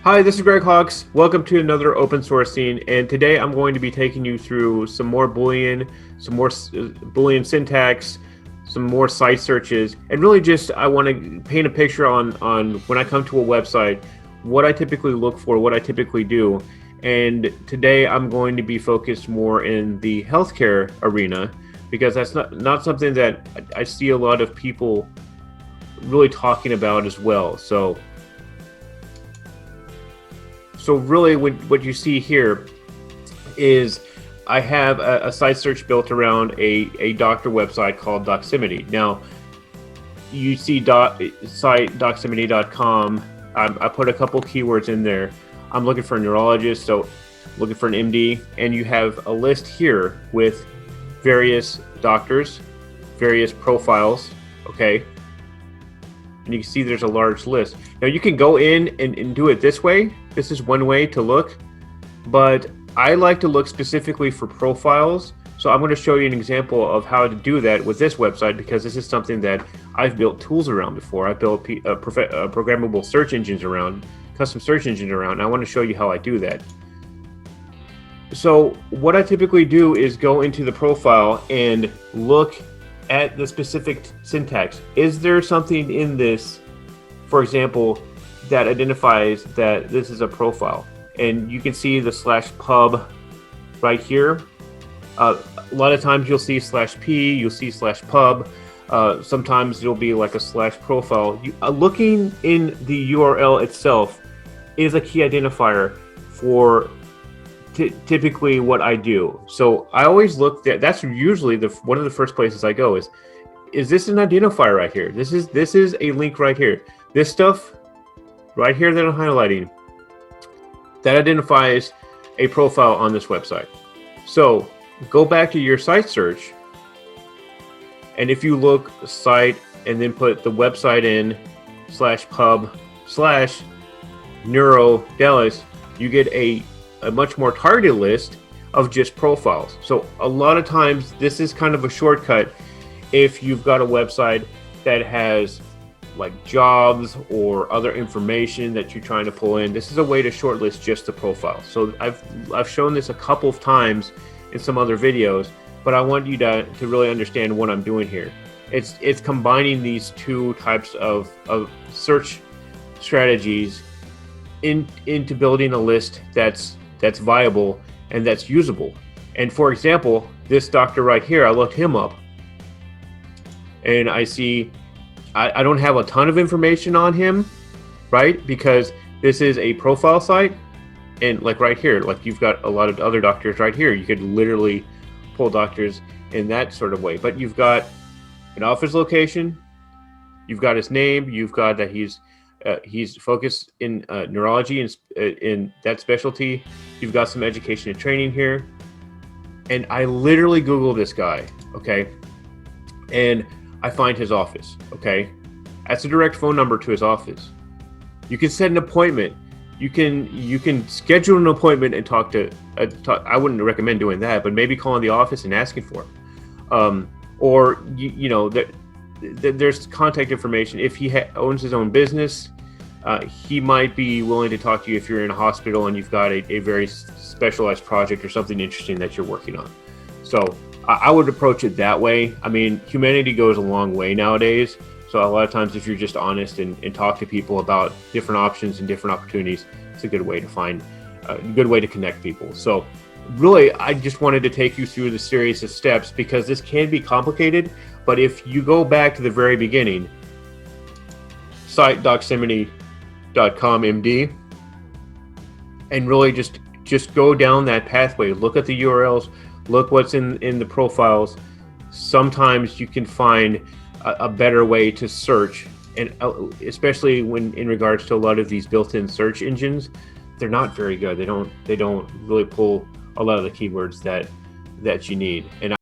Hi, this is Greg Hawks. Welcome to another open sourcing, and today I'm going to be taking you through some more Boolean syntax, some more site searches, and really just I want to paint a picture on when I come to a website, what I typically look for, what I typically do. And today I'm going to be focused more in the healthcare arena because that's not something that I see a lot of people really talking about as well. So really what you see here is I have a site search built around a doctor website called Doximity. Now, you see site doximity.com. I put a couple keywords in there. I'm looking for a neurologist, so looking for an MD, and you have a list here with various doctors, various profiles, okay? And you can see there's a large list. Now you can go in and do it this way. This is one way to look, but I like to look specifically for profiles. So I'm going to show you an example of how to do that with this website, because this is something that I've built tools around before. I've built programmable search engines around, custom search engines around, and I want to show you how I do that. So what I typically do is go into the profile and look at the specific syntax. Is there something in this, for example, that identifies that this is a profile? And you can see the /pub right here. A lot of times you'll see /p, you'll see /pub. Sometimes you'll be like a /profile. Looking in the URL itself is a key identifier for typically what I do. So I always look there. That's usually one of the first places I go is this an identifier right here? This is a link right here. This stuff right here that I'm highlighting, that identifies a profile on this website. So go back to your site search, and if you look site and then put the website in /pub /neurodelis, you get a much more targeted list of just profiles. So a lot of times this is kind of a shortcut if you've got a website that has like jobs or other information that you're trying to pull in. This is a way to shortlist just the profile. So I've shown this a couple of times in some other videos, but I want you to really understand what I'm doing here. It's combining these two types of search strategies into building a list that's viable and that's usable. And for example, this doctor right here, I looked him up and I see I don't have a ton of information on him, right? Because this is a profile site, and like right here, like you've got a lot of other doctors right here. You could literally pull doctors in that sort of way, but you've got an office location, you've got his name, you've got that he's focused in neurology and in that specialty. You've got some education and training here. And I literally Google this guy, okay? And I find his office, okay? That's a direct phone number to his office. You can set an appointment. You can schedule an appointment and talk to, I wouldn't recommend doing that, but maybe calling the office and asking for him. Or, there's contact information. If he owns his own business, he might be willing to talk to you if you're in a hospital and you've got a very specialized project or something interesting that you're working on. So I would approach it that way. I mean, humanity goes a long way nowadays. So a lot of times if you're just honest and talk to people about different options and different opportunities, it's a good way to find a good way to connect people. So really, I just wanted to take you through the series of steps because this can be complicated. But if you go back to the very beginning, site doximity.com MD, and really just go down that pathway, look at the URLs, look what's in the profiles. Sometimes you can find a better way to search, and especially when in regards to a lot of these built-in search engines, they're not very good. They don't really pull a lot of the keywords that you need. And